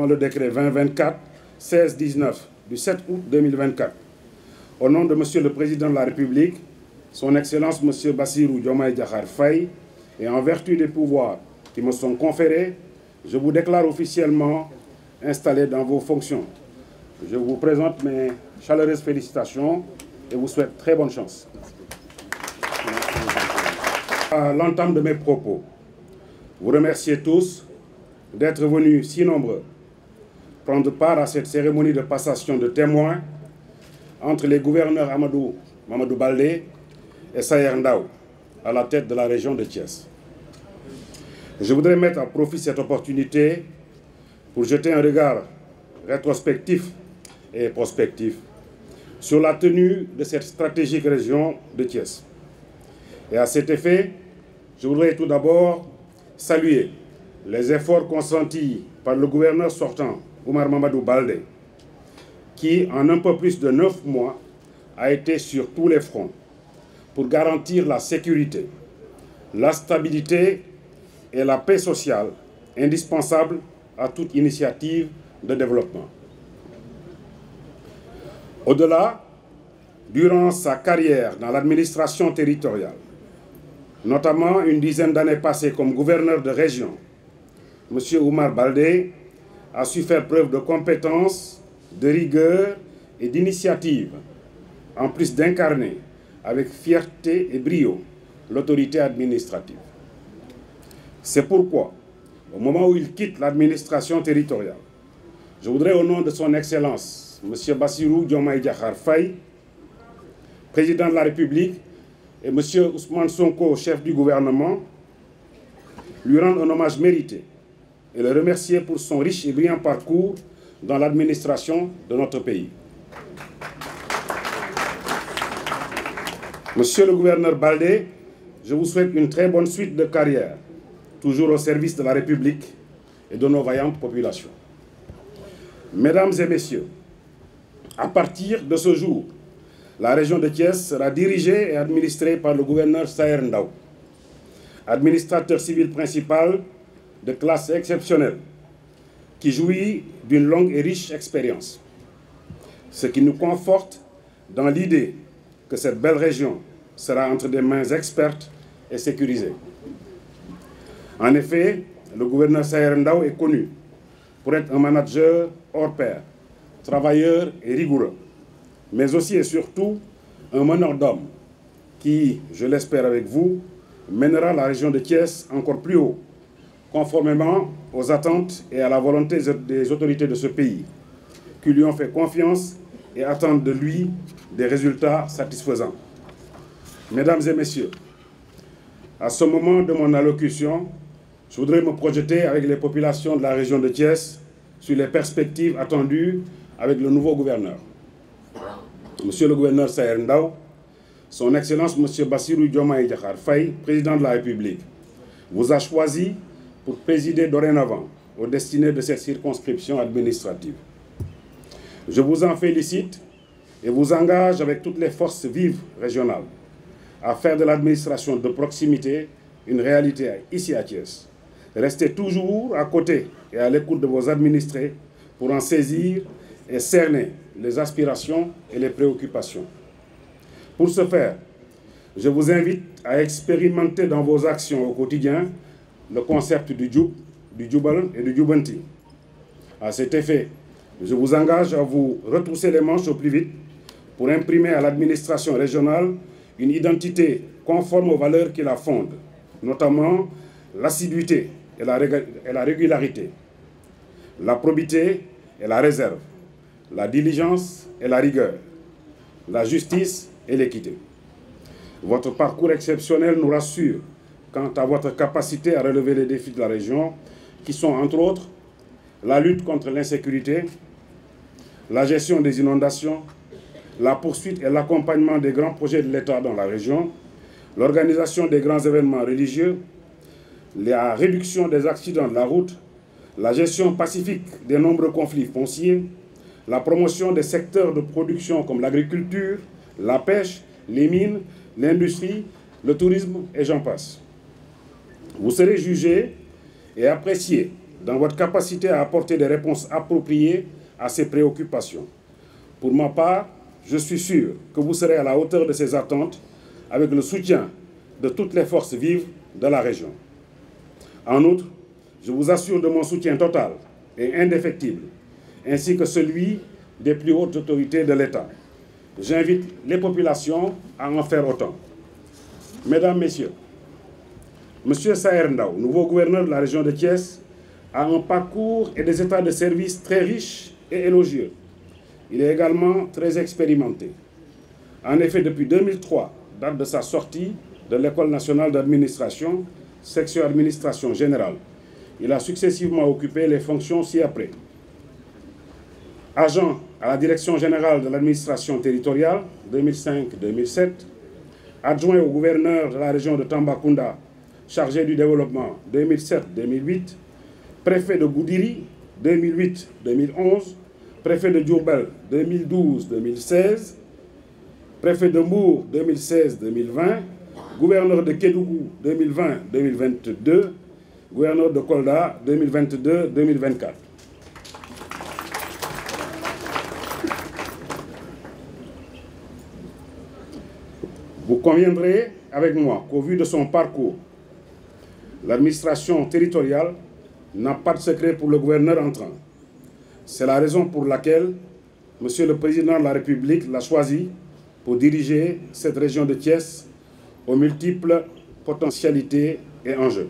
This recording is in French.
le décret 2024-1619 du 7 août 2024. Au nom de Monsieur le Président de la République, Son Excellence Monsieur Bassirou Diomaye Diakhar Faye, et en vertu des pouvoirs qui me sont conférés, je vous déclare officiellement installé dans vos fonctions. Je vous présente mes chaleureuses félicitations et vous souhaite très bonne chance. À l'entame de mes propos, vous remerciez tous d'être venus si nombreux prendre part à cette cérémonie de passation de témoins entre les gouverneurs Mamadou Baldé et Sayer Ndao à la tête de la région de Thiès. Je voudrais mettre à profit cette opportunité pour jeter un regard rétrospectif et prospectif sur la tenue de cette stratégique région de Thiès. Et à cet effet, je voudrais tout d'abord saluer les efforts consentis par le gouverneur sortant, Oumar Mamadou Baldé, qui, en un peu plus de 9 mois, a été sur tous les fronts pour garantir la sécurité, la stabilité et la paix sociale indispensables à toute initiative de développement. Au-delà, durant sa carrière dans l'administration territoriale, notamment une dizaine d'années passées comme gouverneur de région, M. Oumar Baldé a su faire preuve de compétence, de rigueur et d'initiative, en plus d'incarner avec fierté et brio l'autorité administrative. C'est pourquoi, au moment où il quitte l'administration territoriale, je voudrais, au nom de son Excellence, M. Bassirou Diomaye Diakhar Faye, président de la République, et M. Ousmane Sonko, chef du gouvernement, lui rendre un hommage mérité et le remercier pour son riche et brillant parcours dans l'administration de notre pays. Monsieur le gouverneur Baldé, je vous souhaite une très bonne suite de carrière, toujours au service de la République et de nos vaillantes populations. Mesdames et messieurs, à partir de ce jour, la région de Thiès sera dirigée et administrée par le gouverneur Sayer Ndao, administrateur civil principal de classe exceptionnelle, qui jouit d'une longue et riche expérience. Ce qui nous conforte dans l'idée que cette belle région sera entre des mains expertes et sécurisées. En effet, le gouverneur Sayer Ndao est connu pour être un manager hors pair, travailleur et rigoureux, mais aussi et surtout un meneur d'hommes qui, je l'espère avec vous, mènera la région de Thiès encore plus haut, conformément aux attentes et à la volonté des autorités de ce pays, qui lui ont fait confiance et attendent de lui des résultats satisfaisants. Mesdames et messieurs, à ce moment de mon allocution, je voudrais me projeter avec les populations de la région de Thiès sur les perspectives attendues avec le nouveau gouverneur. Monsieur le gouverneur Sayer Ndao, Son Excellence Monsieur Bassirou Diomaye Diakhar Faye, président de la République, vous a choisi pour présider dorénavant aux destinées de cette circonscription administrative. Je vous en félicite et vous engage avec toutes les forces vives régionales à faire de l'administration de proximité une réalité ici à Thiès. Restez toujours à côté et à l'écoute de vos administrés pour en saisir et cerner les aspirations et les préoccupations. Pour ce faire, je vous invite à expérimenter dans vos actions au quotidien le concept du Djoub, du Djoubal et du Djoubanti. À cet effet, je vous engage à vous retrousser les manches au plus vite pour imprimer à l'administration régionale une identité conforme aux valeurs qui la fondent, notamment l'assiduité et la régularité, la probité et la réserve, la diligence et la rigueur, la justice et l'équité. Votre parcours exceptionnel nous rassure quant à votre capacité à relever les défis de la région, qui sont entre autres la lutte contre l'insécurité, la gestion des inondations, la poursuite et l'accompagnement des grands projets de l'État dans la région, l'organisation des grands événements religieux, la réduction des accidents de la route, la gestion pacifique des nombreux conflits fonciers, la promotion des secteurs de production comme l'agriculture, la pêche, les mines, l'industrie, le tourisme et j'en passe. Vous serez jugés et appréciés dans votre capacité à apporter des réponses appropriées à ces préoccupations. Pour ma part, je suis sûr que vous serez à la hauteur de ces attentes avec le soutien de toutes les forces vives de la région. En outre, je vous assure de mon soutien total et indéfectible, ainsi que celui des plus hautes autorités de l'État. J'invite les populations à en faire autant. Mesdames, Messieurs, M. Saher Ndao, nouveau gouverneur de la région de Thiès, a un parcours et des états de service très riches et élogieux. Il est également très expérimenté. En effet, depuis 2003, date de sa sortie de l'École nationale d'administration, section administration générale, il a successivement occupé les fonctions ci-après. Agent à la Direction générale de l'administration territoriale, 2005-2007, adjoint au gouverneur de la région de Tambacounda, chargé du développement, 2007-2008, préfet de Goudiri, 2008-2011, préfet de Diourbel, 2012-2016, préfet de Mbour, 2016-2020, gouverneur de Kédougou, 2020-2022, gouverneur de Kolda, 2022-2024. Vous conviendrez avec moi qu'au vu de son parcours, l'administration territoriale n'a pas de secret pour le gouverneur entrant. C'est la raison pour laquelle Monsieur le Président de la République l'a choisi pour diriger cette région de Thiès aux multiples potentialités et enjeux.